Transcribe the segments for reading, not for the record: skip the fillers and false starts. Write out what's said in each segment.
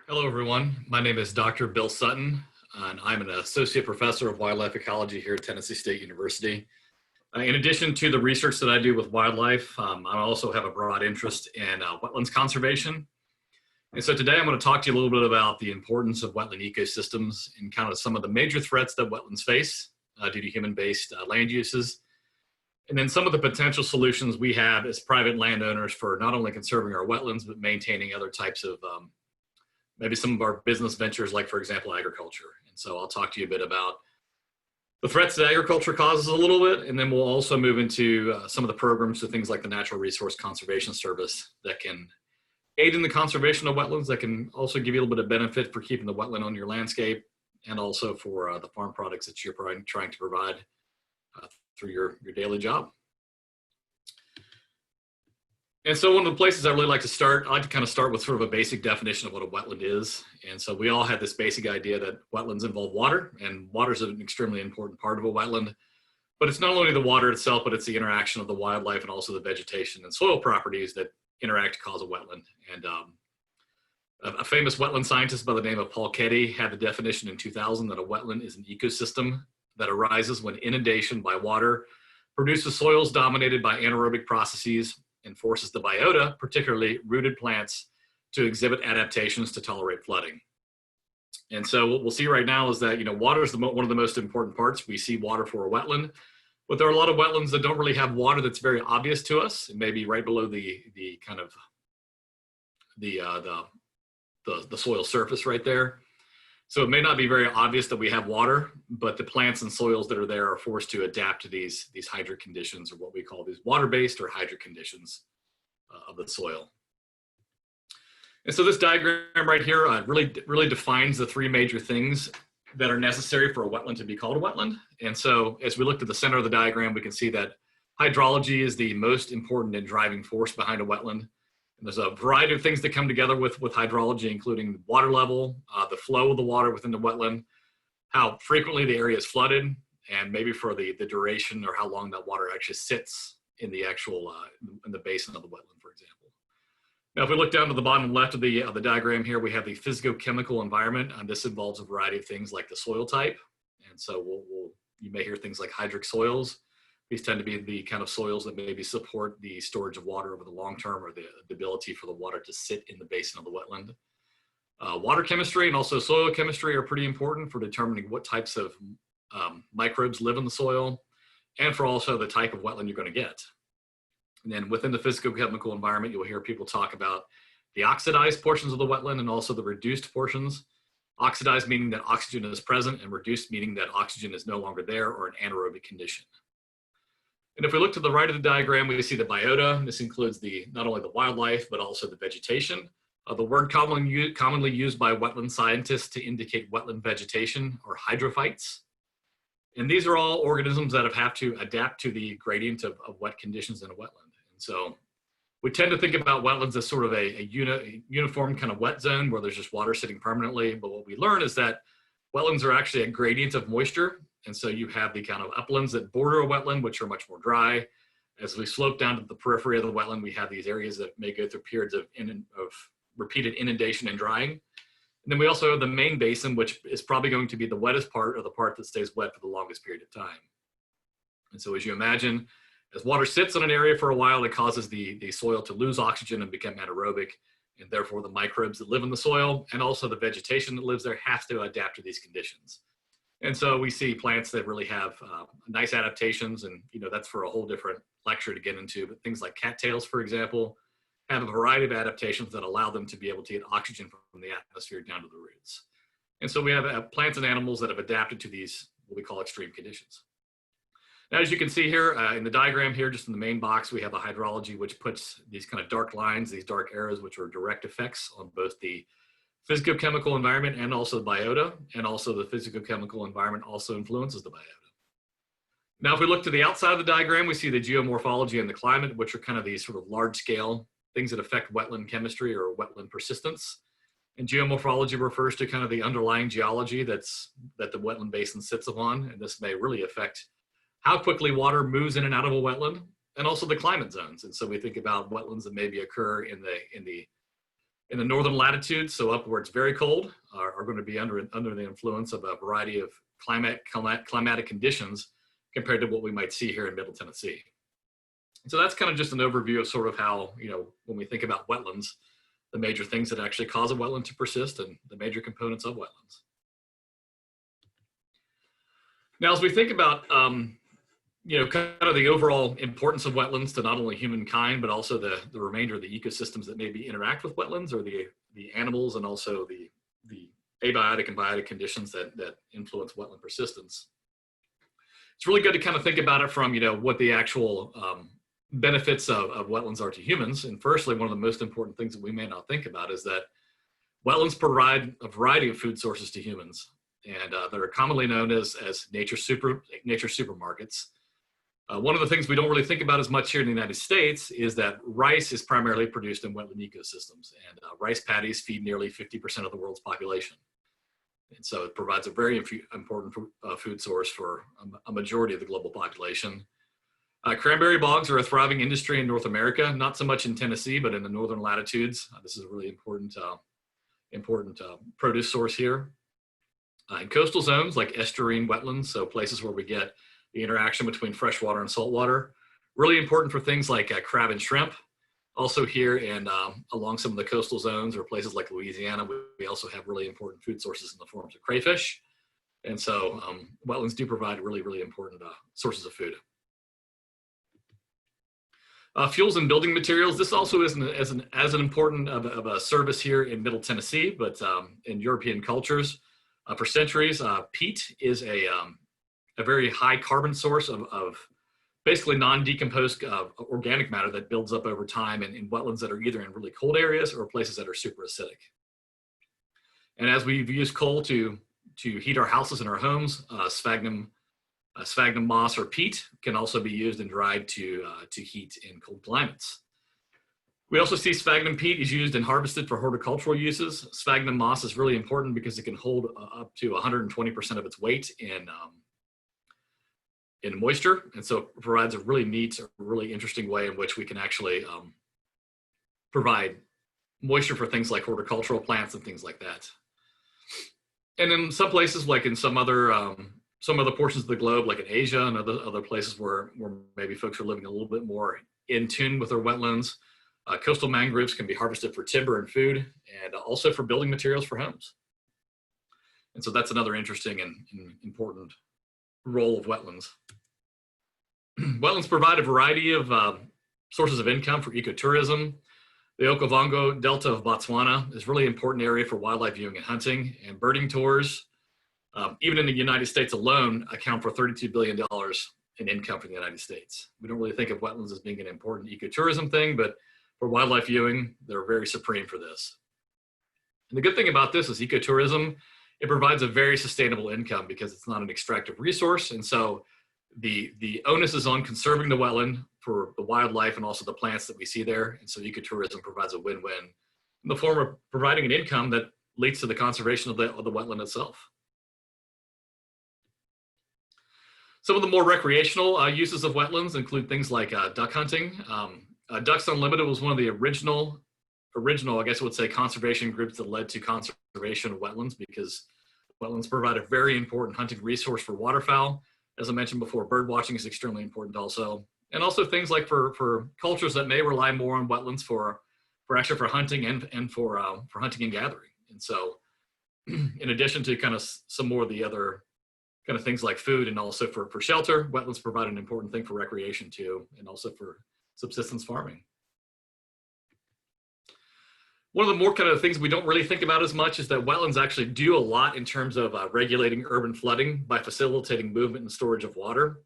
Hello, everyone. My name is Dr. Bill Sutton, and I'm an associate professor of wildlife ecology here at Tennessee State University. In addition to the research that I do with wildlife, I also have a broad interest in wetlands conservation. And so today I'm going to talk to you a little bit about the importance of wetland ecosystems and kind of some of the major threats that wetlands face due to human-based land uses. And then some of the potential solutions we have as private landowners for not only conserving our wetlands, but maintaining other types of maybe some of our business ventures, like, for example, agriculture. And so I'll talk to you a bit about the threats that agriculture causes a little bit, and then we'll also move into some of the programs, so things like the Natural Resource Conservation Service that can aid in the conservation of wetlands, that can also give you a little bit of benefit for keeping the wetland on your landscape, and also for the farm products that you're trying to provide through your daily job. And so one of the places I really like to start, I like to kind of start with sort of a basic definition of what a wetland is. And so we all have this basic idea that wetlands involve water, and water is an extremely important part of a wetland. But it's not only the water itself, but it's the interaction of the wildlife and also the vegetation and soil properties that interact to cause a wetland. And a famous wetland scientist by the name of Paul Keddy had the definition in 2000 that a wetland is an ecosystem that arises when inundation by water produces soils dominated by anaerobic processes and forces the biota, particularly rooted plants, to exhibit adaptations to tolerate flooding. And so what we'll see right now is that, water is one of the most important parts. We see water for a wetland, but there are a lot of wetlands that don't really have water that's very obvious to us. It may be right below the kind of the soil surface right there. So it may not be very obvious that we have water, but the plants and soils that are there are forced to adapt to these hydric conditions, or what we call these water-based or hydric conditions of the soil. And so this diagram right here really defines the three major things that are necessary for a wetland to be called a wetland. And so as we look to the center of the diagram, we can see that hydrology is the most important and driving force behind a wetland. There's a variety of things that come together with hydrology, including the water level, the flow of the water within the wetland, how frequently the area is flooded, and maybe for the duration or how long that water actually sits in the actual in the basin of the wetland, for example. Now, if we look down to the bottom left of the diagram here, we have the physicochemical environment, and this involves a variety of things like the soil type. And so you may hear things like hydric soils. These tend to be the kind of soils that maybe support the storage of water over the long term, or the ability for the water to sit in the basin of the wetland. Water chemistry and also soil chemistry are pretty important for determining what types of microbes live in the soil, and for also the type of wetland you're going to get. And then within the physicochemical environment, you'll hear people talk about the oxidized portions of the wetland and also the reduced portions. Oxidized meaning that oxygen is present, and reduced meaning that oxygen is no longer there, or an anaerobic condition. And if we look to the right of the diagram, we see the biota. This includes not only the wildlife, but also the vegetation. The word commonly used by wetland scientists to indicate wetland vegetation, or hydrophytes. And these are all organisms that have to adapt to the gradient of wet conditions in a wetland. And so we tend to think about wetlands as sort of a uniform kind of wet zone where there's just water sitting permanently. But what we learn is that wetlands are actually a gradient of moisture. And so you have the kind of uplands that border a wetland, which are much more dry. As we slope down to the periphery of the wetland, we have these areas that may go through periods of repeated inundation and drying. And then we also have the main basin, which is probably going to be the wettest part, or the part that stays wet for the longest period of time. And so as you imagine, as water sits on an area for a while, it causes the soil to lose oxygen and become anaerobic. And therefore the microbes that live in the soil, and also the vegetation that lives there, have to adapt to these conditions. And so we see plants that really have nice adaptations, and that's for a whole different lecture to get into, but things like cattails, for example, have a variety of adaptations that allow them to be able to get oxygen from the atmosphere down to the roots. And so we have plants and animals that have adapted to these, what we call extreme conditions. Now, as you can see here in the diagram here, just in the main box, we have a hydrology, which puts these kind of dark lines, these dark arrows, which are direct effects on both the physicochemical environment and also the biota, and also the physicochemical environment also influences the biota. Now, if we look to the outside of the diagram, we see the geomorphology and the climate, which are kind of these sort of large scale things that affect wetland chemistry or wetland persistence. And geomorphology refers to kind of the underlying geology that the wetland basin sits upon, and this may really affect how quickly water moves in and out of a wetland, and also the climate zones. And so we think about wetlands that maybe occur in In the northern latitudes, so up where it's very cold, are going to be under the influence of a variety of climatic conditions compared to what we might see here in Middle Tennessee. So that's kind of just an overview of sort of how, when we think about wetlands, the major things that actually cause a wetland to persist and the major components of wetlands. Now, as we think about, kind of the overall importance of wetlands to not only humankind, but also the remainder of the ecosystems that maybe interact with wetlands, or the animals, and also the abiotic and biotic conditions that influence wetland persistence. It's really good to kind of think about it from, what the actual benefits of wetlands are to humans. And firstly, one of the most important things that we may not think about is that wetlands provide a variety of food sources to humans, and they're commonly known as nature supermarkets. One of the things we don't really think about as much here in the United States is that rice is primarily produced in wetland ecosystems, and rice paddies feed nearly 50% of the world's population. And so it provides a very important food source for a majority of the global population. Cranberry bogs are a thriving industry in North America, not so much in Tennessee, but in the northern latitudes. This is a really important produce source here. In coastal zones like estuarine wetlands, so places where we get the interaction between freshwater and saltwater, really important for things like crab and shrimp. Also here and along some of the coastal zones or places like Louisiana, we also have really important food sources in the forms of crayfish. And so wetlands do provide really, really important sources of food. Fuels and building materials. This also isn't as an important of a service here in Middle Tennessee, but in European cultures, for centuries, peat is a very high carbon source of basically non-decomposed organic matter that builds up over time in wetlands that are either in really cold areas or places that are super acidic. And as we've used coal to heat our houses and our homes, sphagnum moss or peat can also be used and dried to heat in cold climates. We also see sphagnum peat is used and harvested for horticultural uses. Sphagnum moss is really important because it can hold up to 120% of its weight in moisture, and so it provides a really neat, really interesting way in which we can actually provide moisture for things like horticultural plants and things like that. And in some places, like in some other portions of the globe, like in Asia and other places where maybe folks are living a little bit more in tune with their wetlands, coastal mangroves can be harvested for timber and food, and also for building materials for homes. And so that's another interesting and important role of wetlands. Wetlands provide a variety of sources of income for ecotourism. The Okavango Delta of Botswana is a really important area for wildlife viewing and hunting, and birding tours, even in the United States alone, account for $32 billion in income for the United States. We don't really think of wetlands as being an important ecotourism thing, but for wildlife viewing, they're very supreme for this. And the good thing about this is ecotourism, it provides a very sustainable income because it's not an extractive resource. And so the onus is on conserving the wetland for the wildlife and also the plants that we see there. And so ecotourism provides a win-win in the form of providing an income that leads to the conservation of the wetland itself. Some of the more recreational uses of wetlands include things like duck hunting. Ducks Unlimited was one of the original, I guess I would say, conservation groups that led to conservation of wetlands, because wetlands provide a very important hunting resource for waterfowl. As I mentioned before, bird watching is extremely important also. And also things like for cultures that may rely more on wetlands for hunting and for hunting and gathering. And so in addition to kind of some more of the other kind of things like food and also for shelter, wetlands provide an important thing for recreation too, and also for subsistence farming. One of the more kind of things we don't really think about as much is that wetlands actually do a lot in terms of regulating urban flooding by facilitating movement and storage of water.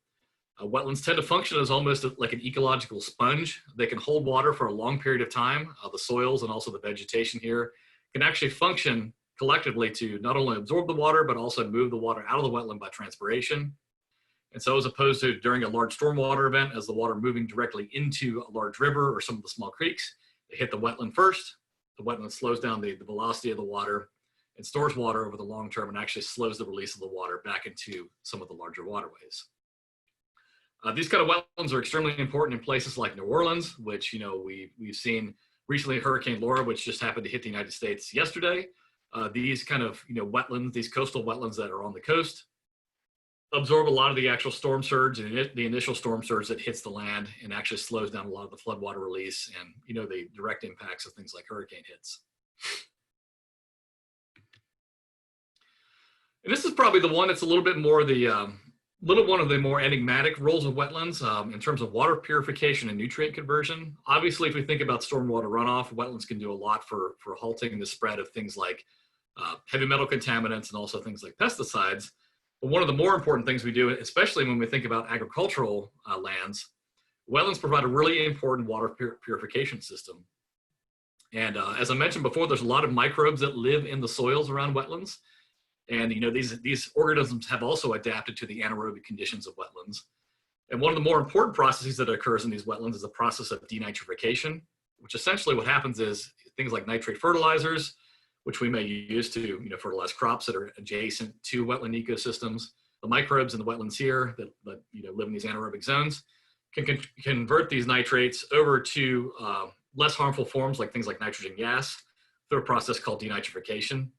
Wetlands tend to function as almost like an ecological sponge. They can hold water for a long period of time. The soils and also the vegetation here can actually function collectively to not only absorb the water, but also move the water out of the wetland by transpiration. And so as opposed to during a large stormwater event, as the water moving directly into a large river or some of the small creeks, they hit the wetland first. The wetland slows down the velocity of the water and stores water over the long term and actually slows the release of the water back into some of the larger waterways. These kind of wetlands are extremely important in places like New Orleans, which we've seen recently Hurricane Laura, which just happened to hit the United States yesterday. These kind of, wetlands, these coastal wetlands that are on the coast absorb a lot of the actual storm surge and the initial storm surge that hits the land and actually slows down a lot of the floodwater release and, the direct impacts of things like hurricane hits. And this is probably the one that's a little bit more one of the more enigmatic roles of wetlands in terms of water purification and nutrient conversion. Obviously, if we think about stormwater runoff, wetlands can do a lot for halting the spread of things like heavy metal contaminants and also things like pesticides. But one of the more important things we do, especially when we think about agricultural lands, wetlands provide a really important water purification system. And as I mentioned before, there's a lot of microbes that live in the soils around wetlands. And these organisms have also adapted to the anaerobic conditions of wetlands. And one of the more important processes that occurs in these wetlands is the process of denitrification, which essentially what happens is things like nitrate fertilizers, which we may use to fertilize crops that are adjacent to wetland ecosystems. The microbes in the wetlands here that live in these anaerobic zones can convert these nitrates over to less harmful forms like things like nitrogen gas through a process called denitrification,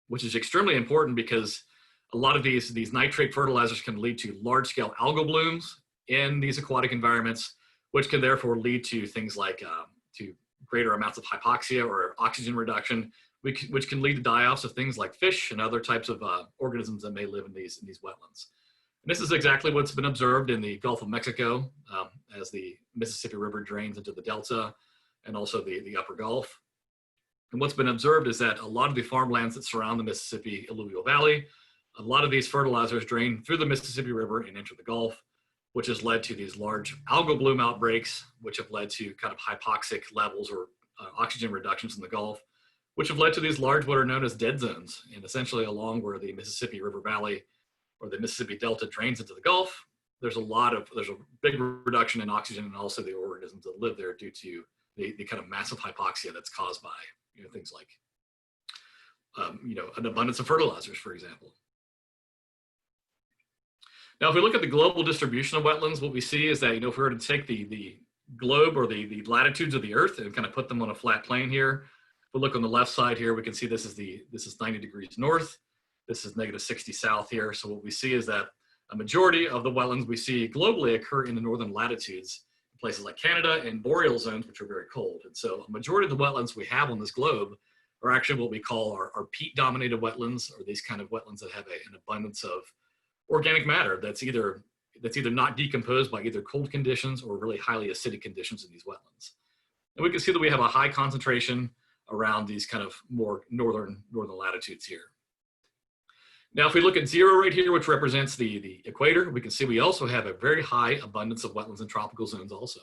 which is extremely important because a lot of these nitrate fertilizers can lead to large-scale algal blooms in these aquatic environments, which can therefore lead to things like to greater amounts of hypoxia or oxygen reduction, which can lead to die-offs of things like fish and other types of organisms that may live in these wetlands. And this is exactly what's been observed in the Gulf of Mexico as the Mississippi River drains into the Delta and also the Upper Gulf. And what's been observed is that a lot of the farmlands that surround the Mississippi alluvial valley, a lot of these fertilizers drain through the Mississippi River and enter the Gulf, which has led to these large algal bloom outbreaks, which have led to kind of hypoxic levels or oxygen reductions in the Gulf, which have led to these large what are known as dead zones. And essentially along where the Mississippi River Valley or the Mississippi Delta drains into the Gulf, there's a big reduction in oxygen and also the organisms that live there due to the kind of massive hypoxia that's caused by things like an abundance of fertilizers, for example. Now, if we look at the global distribution of wetlands, what we see is that if we were to take the globe or the latitudes of the Earth and kind of put them on a flat plane here, if we look on the left side here, we can see this is 90 degrees north. This is -60 south here. So what we see is that a majority of the wetlands we see globally occur in the northern latitudes, places like Canada and boreal zones, which are very cold. And so a majority of the wetlands we have on this globe are actually what we call our peat-dominated wetlands, or these kind of wetlands that have an abundance of organic matter that's either not decomposed by either cold conditions or really highly acidic conditions in these wetlands. And we can see that we have a high concentration around these kind of more northern latitudes here. Now, if we look at 0 right here, which represents the equator, we can see we also have a very high abundance of wetlands and tropical zones also.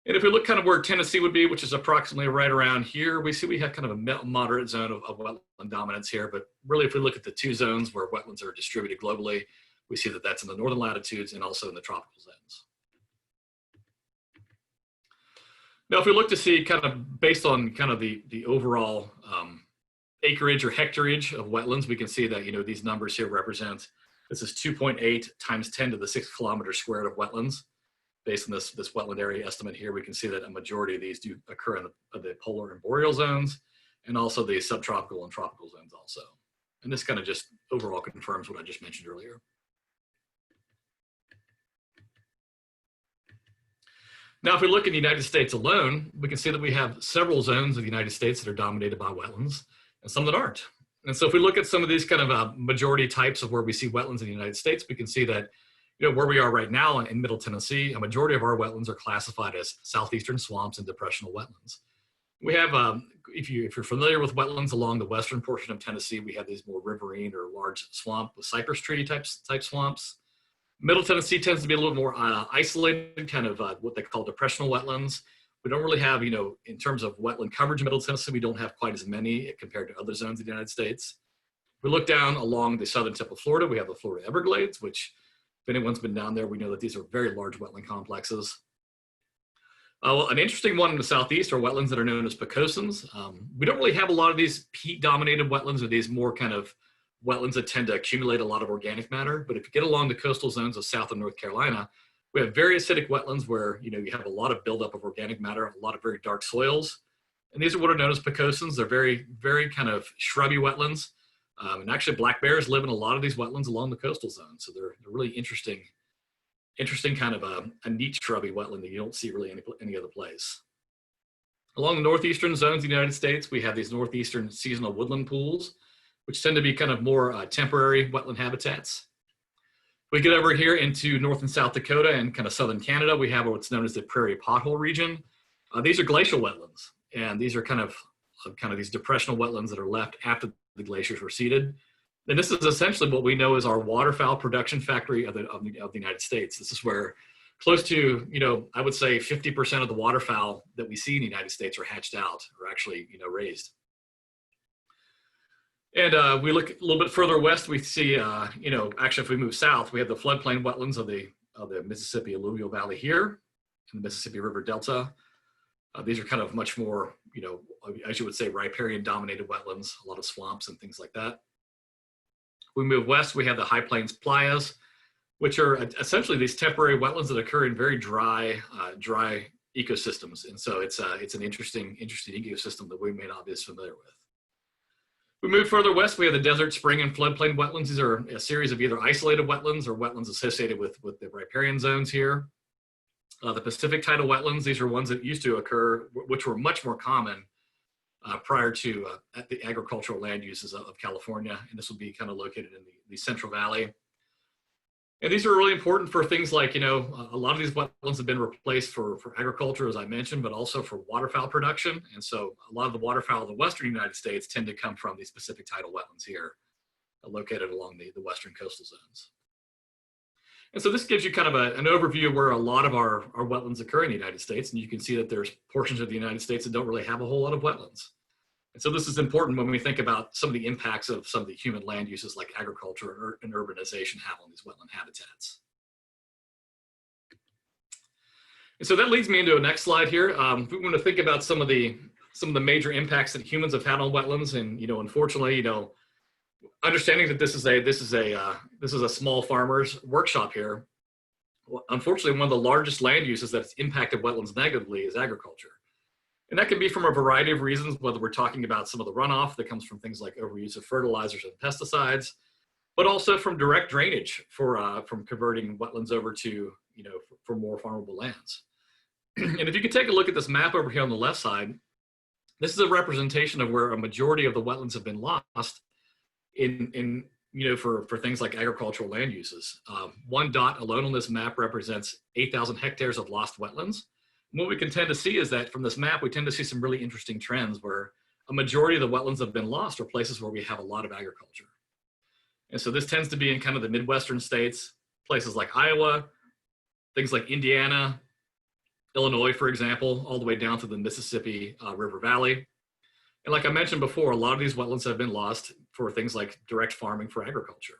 And if we look kind of where Tennessee would be, which is approximately right around here, we see we have kind of a moderate zone of wetland dominance here. But really, if we look at the two zones where wetlands are distributed globally, we see that that's in the northern latitudes and also in the tropical zones. Now, if we look to see kind of based on kind of the overall acreage or hectareage of wetlands, we can see that, these numbers here represent, this is 2.8 times 10 to the 6 kilometers squared of wetlands. Based on this wetland area estimate here, we can see that a majority of these do occur in the polar and boreal zones, and also the subtropical and tropical zones also. And this kind of just overall confirms what I just mentioned earlier. Now, if we look in the United States alone, we can see that we have several zones of the United States that are dominated by wetlands, and some that aren't. And so if we look at some of these kind of majority types of where we see wetlands in the United States, we can see that where we are right now in Middle Tennessee, a majority of our wetlands are classified as southeastern swamps and depressional wetlands. We have, if you're familiar with wetlands along the western portion of Tennessee, we have these more riverine or large swamp with cypress tree type swamps. Middle Tennessee tends to be a little more isolated, kind of what they call depressional wetlands. We don't really have, in terms of wetland coverage in Middle Tennessee, we don't have quite as many compared to other zones in the United States. If we look down along the southern tip of Florida, we have the Florida Everglades, which if anyone's been down there, we know that these are very large wetland complexes. Well, an interesting one in the southeast are wetlands that are known as precosins. We don't really have a lot of these peat-dominated wetlands or these more kind of wetlands that tend to accumulate a lot of organic matter. But if you get along the coastal zones of South and North Carolina, We have very acidic wetlands where, you have a lot of buildup of organic matter, a lot of very dark soils. And these are what are known as precocians. They're very, very kind of shrubby wetlands. And actually black bears live in a lot of these wetlands along the coastal zone. So they're really interesting kind of a neat shrubby wetland that you don't see really any other place. Along the northeastern zones of the United States, we have these northeastern seasonal woodland pools, which tend to be kind of more temporary wetland habitats. We get over here into North and South Dakota and kind of southern Canada, we have what's known as the prairie pothole region. These are glacial wetlands, and these are kind of these depressional wetlands that are left after the glaciers were seeded. And this is essentially what we know as our waterfowl production factory of the United States. This is where close to, I would say 50% of the waterfowl that we see in the United States are hatched out or actually, raised. And we look a little bit further west, we see, actually if we move south, we have the floodplain wetlands of the Mississippi alluvial valley here in the Mississippi River Delta. These are kind of much more, as you would say, riparian dominated wetlands, a lot of swamps and things like that. We move west, we have the high plains playas, which are essentially these temporary wetlands that occur in very dry ecosystems. And so it's an interesting ecosystem that we may not be as familiar with. We move further west, we have the desert, spring, and floodplain wetlands. These are a series of either isolated wetlands or wetlands associated with the riparian zones here. The Pacific tidal wetlands, these are ones that used to occur, which were much more common prior to the agricultural land uses of California. And this will be kind of located in the Central Valley. And these are really important for things like, a lot of these wetlands have been replaced for agriculture, as I mentioned, but also for waterfowl production. And so a lot of the waterfowl of the Western United States tend to come from these Pacific tidal wetlands here, located along the Western coastal zones. And so this gives you kind of an overview of where a lot of our wetlands occur in the United States. And you can see that there's portions of the United States that don't really have a whole lot of wetlands. And so this is important when we think about some of the impacts of some of the human land uses like agriculture and urbanization have on these wetland habitats. And so that leads me into a next slide here. If we want to think about some of the major impacts that humans have had on wetlands, and unfortunately, understanding that this is a small farmer's workshop here. Unfortunately, one of the largest land uses that's impacted wetlands negatively is agriculture. And that can be from a variety of reasons, whether we're talking about some of the runoff that comes from things like overuse of fertilizers and pesticides, but also from direct drainage from converting wetlands over to, for more farmable lands. And if you could take a look at this map over here on the left side, this is a representation of where a majority of the wetlands have been lost for things like agricultural land uses. One dot alone on this map represents 8,000 hectares of lost wetlands. And what we can tend to see is that from this map, we tend to see some really interesting trends where a majority of the wetlands that have been lost are places where we have a lot of agriculture. And so this tends to be in kind of the Midwestern states, places like Iowa, things like Indiana, Illinois, for example, all the way down to the Mississippi River Valley. And like I mentioned before, a lot of these wetlands have been lost for things like direct farming for agriculture.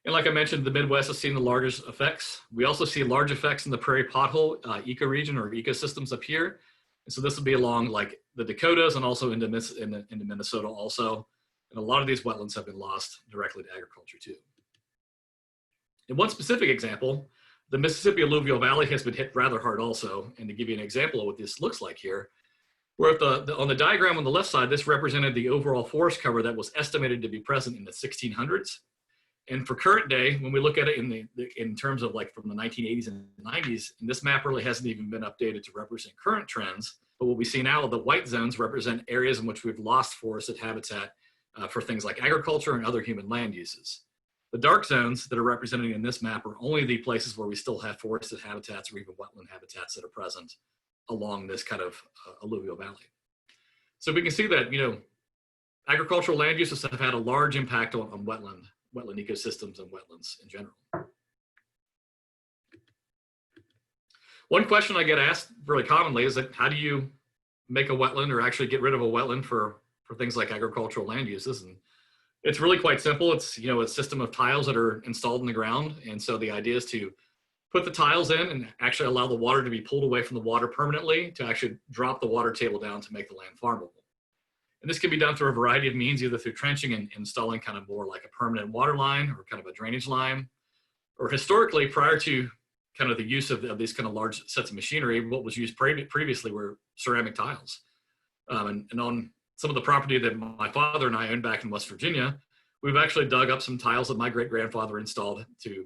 And like I mentioned, the Midwest has seen the largest effects. We also see large effects in the prairie pothole ecoregion or ecosystems up here. And so this will be along like the Dakotas and also into Minnesota also. And a lot of these wetlands have been lost directly to agriculture too. In one specific example, the Mississippi alluvial valley has been hit rather hard also. And to give you an example of what this looks like here, where on the diagram on the left side, this represented the overall forest cover that was estimated to be present in the 1600s. And for current day, when we look at it in terms of like from the 1980s and 90s, and this map really hasn't even been updated to represent current trends, but what we see now, the white zones represent areas in which we've lost forested habitat for things like agriculture and other human land uses. The dark zones that are represented in this map are only the places where we still have forested habitats or even wetland habitats that are present along this kind of alluvial valley. So we can see that, agricultural land uses have had a large impact on wetland ecosystems and wetlands in general. One question I get asked really commonly is that how do you make a wetland or actually get rid of a wetland for things like agricultural land uses? And it's really quite simple. It's, a system of tiles that are installed in the ground. And so the idea is to put the tiles in and actually allow the water to be pulled away from the water permanently to actually drop the water table down to make the land farmable. And this can be done through a variety of means, either through trenching and installing kind of more like a permanent water line or kind of a drainage line, or historically, prior to kind of the use of these kind of large sets of machinery, what was used previously were ceramic tiles. And on some of the property that my father and I owned back in West Virginia, we've actually dug up some tiles that my great-grandfather installed to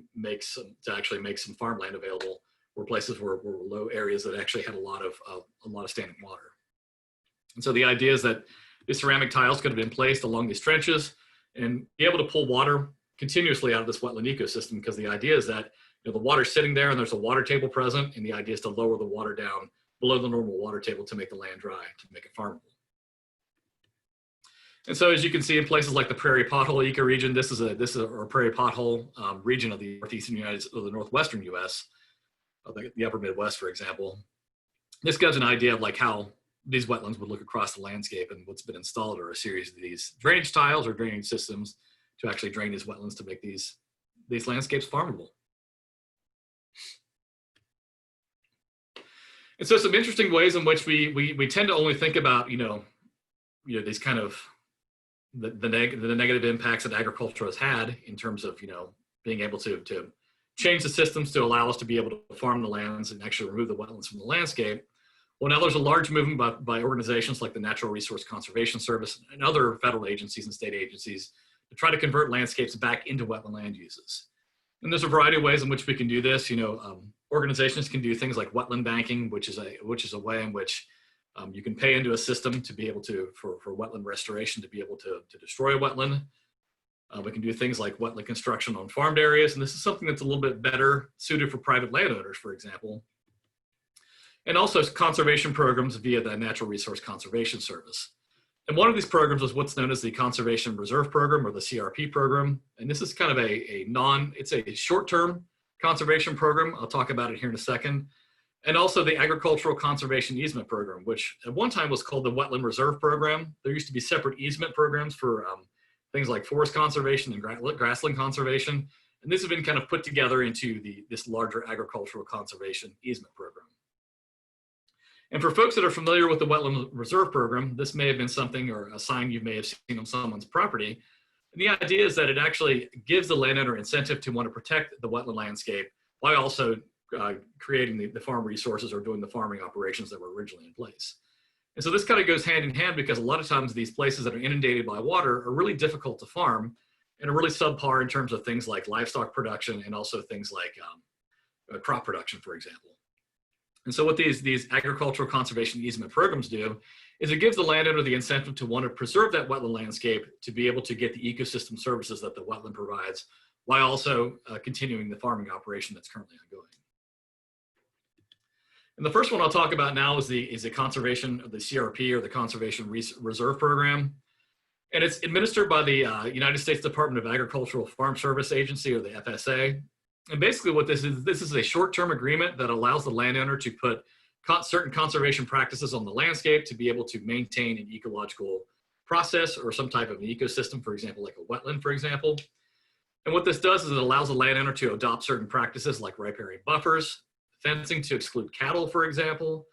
actually make some farmland available, where places were low areas that actually had a lot of standing water. And so the idea is that these ceramic tiles could have been placed along these trenches and be able to pull water continuously out of this wetland ecosystem, because the idea is that the water's sitting there and there's a water table present, and the idea is to lower the water down below the normal water table to make the land dry, to make it farmable. And so, as you can see, in places like the prairie pothole ecoregion, this is a prairie pothole region of the the northwestern U.S., the upper Midwest, for example. This gives an idea of like how these wetlands would look across the landscape, and what's been installed are a series of these drainage tiles or drainage systems to actually drain these wetlands to make these landscapes farmable. And so, some interesting ways in which we tend to only think about these kind of the negative impacts that agriculture has had in terms of being able to change the systems to allow us to be able to farm the lands and actually remove the wetlands from the landscape. Well, now there's a large movement by organizations like the Natural Resource Conservation Service and other federal agencies and state agencies to try to convert landscapes back into wetland land uses. And there's a variety of ways in which we can do this. Organizations can do things like wetland banking, which is a way in which you can pay into a system to be able to, for wetland restoration, to be able to destroy a wetland. We can do things like wetland construction on farmed areas, and this is something that's a little bit better suited for private landowners, for example. And also conservation programs via the Natural Resource Conservation Service. And one of these programs is what's known as the Conservation Reserve Program, or the CRP program. And this is kind of it's a short-term conservation program. I'll talk about it here in a second. And also the Agricultural Conservation Easement Program, which at one time was called the Wetland Reserve Program. There used to be separate easement programs for things like forest conservation and grassland conservation. And these have been kind of put together into this larger Agricultural Conservation Easement Program. And for folks that are familiar with the Wetland Reserve Program, this may have been something or a sign you may have seen on someone's property. And the idea is that it actually gives the landowner incentive to want to protect the wetland landscape while also creating the farm resources or doing the farming operations that were originally in place. And so this kind of goes hand in hand, because a lot of times these places that are inundated by water are really difficult to farm and are really subpar in terms of things like livestock production and also things like crop production, for example. And so what these agricultural conservation easement programs do is it gives the landowner the incentive to want to preserve that wetland landscape to be able to get the ecosystem services that the wetland provides, while also continuing the farming operation that's currently ongoing. And the first one I'll talk about now is the conservation of the CRP, or the Conservation Reserve Program. And it's administered by the United States Department of Agricultural Farm Service Agency, or the FSA. And basically what this is a short-term agreement that allows the landowner to put certain conservation practices on the landscape to be able to maintain an ecological process or some type of an ecosystem, for example, like a wetland, for example. And what this does is it allows the landowner to adopt certain practices like riparian buffers, fencing to exclude cattle, for example.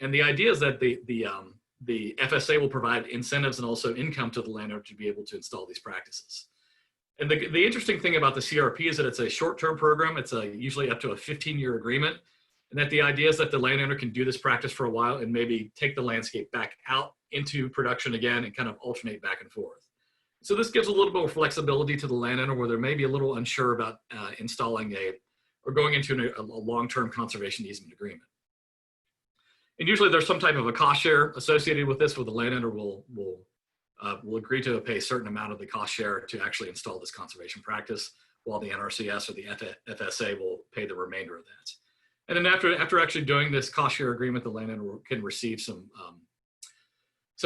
And the idea is that the FSA will provide incentives and also income to the landowner to be able to install these practices. And the interesting thing about the CRP is that it's a short-term program. It's usually up to a 15-year agreement. And that the idea is that the landowner can do this practice for a while and maybe take the landscape back out into production again and kind of alternate back and forth. So this gives a little bit more flexibility to the landowner where they may be a little unsure about installing or going into a long-term conservation easement agreement. And usually there's some type of a cost share associated with this, where the landowner will agree to pay a certain amount of the cost share to actually install this conservation practice, while the NRCS or the FSA will pay the remainder of that. And then after actually doing this cost share agreement, the landowner can receive some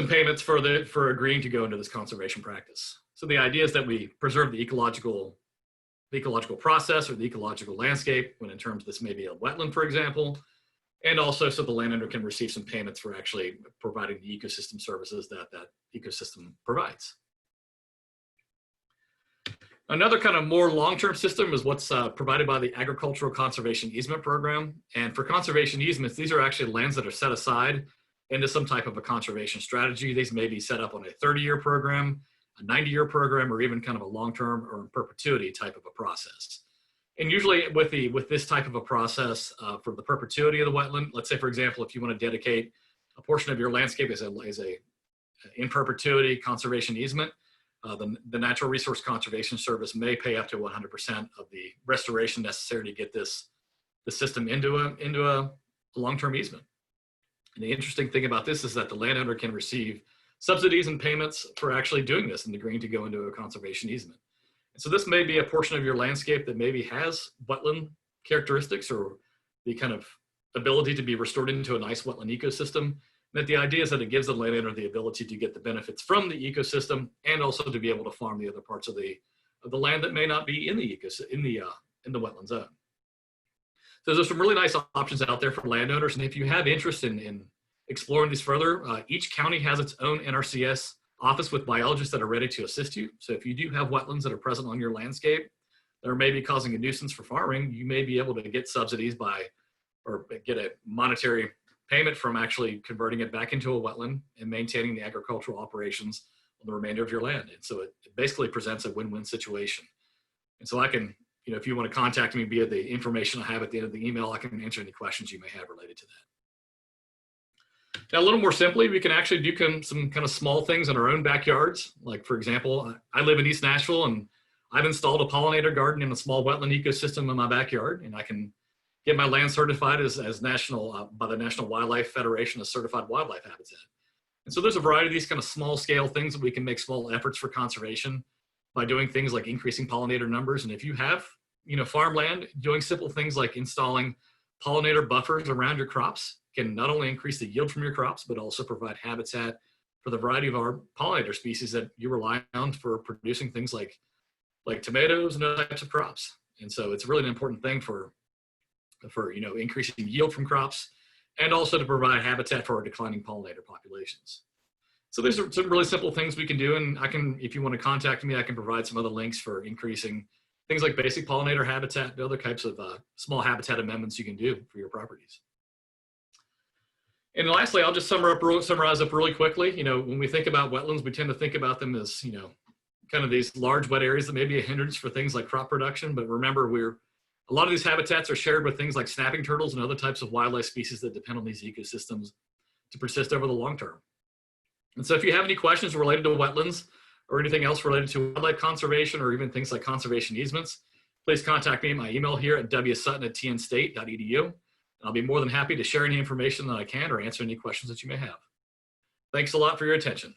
payments for agreeing to go into this conservation practice. So the idea is that we preserve the ecological process or the ecological landscape, when in terms this may be a wetland, for example, and also so the landowner can receive some payments for actually providing the ecosystem services that ecosystem provides. Another kind of more long-term system is what's provided by the Agricultural Conservation Easement Program. And for conservation easements, these are actually lands that are set aside into some type of a conservation strategy. These may be set up on a 30-year program, a 90-year program, or even kind of a long-term or in perpetuity type of a process. And usually with this type of a process for the perpetuity of the wetland, let's say, for example, if you want to dedicate a portion of your landscape as a in perpetuity conservation easement, the Natural Resource Conservation Service may pay up to 100% of the restoration necessary to get the system into a long-term easement. And the interesting thing about this is that the landowner can receive subsidies and payments for actually doing this and agreeing to go into a conservation easement. And so this may be a portion of your landscape that maybe has wetland characteristics or the kind of ability to be restored into a nice wetland ecosystem. And that the idea is that it gives the landowner the ability to get the benefits from the ecosystem and also to be able to farm the other parts of the land that may not be in the wetland zone. So there's some really nice options out there for landowners. And if you have interest in exploring these further, each county has its own NRCS office with biologists that are ready to assist you. So if you do have wetlands that are present on your landscape that are maybe causing a nuisance for farming, you may be able to get subsidies or get a monetary payment from actually converting it back into a wetland and maintaining the agricultural operations on the remainder of your land. And so it basically presents a win-win situation. And so I can, if you want to contact me via the information I have at the end of the email, I can answer any questions you may have related to that. Now, a little more simply, we can actually do some kind of small things in our own backyards. Like, for example, I live in East Nashville, and I've installed a pollinator garden in a small wetland ecosystem in my backyard, and I can get my land certified as national by the National Wildlife Federation as certified wildlife habitat. And so there's a variety of these kind of small scale things that we can make small efforts for conservation by doing things like increasing pollinator numbers. And if you have, farmland, doing simple things like installing pollinator buffers around your crops can not only increase the yield from your crops, but also provide habitat for the variety of our pollinator species that you rely on for producing things like tomatoes and other types of crops. And so it's really an important thing for increasing yield from crops and also to provide habitat for our declining pollinator populations. So there's some really simple things we can do, and if you want to contact me, I can provide some other links for increasing things like basic pollinator habitat and other types of small habitat amendments you can do for your properties. And lastly, I'll just summarize up really quickly. When we think about wetlands, we tend to think about them as, kind of these large wet areas that may be a hindrance for things like crop production. But remember, a lot of these habitats are shared with things like snapping turtles and other types of wildlife species that depend on these ecosystems to persist over the long term. And so if you have any questions related to wetlands or anything else related to wildlife conservation or even things like conservation easements, please contact me. My email here at wsutton@tnstate.edu. I'll be more than happy to share any information that I can or answer any questions that you may have. Thanks a lot for your attention.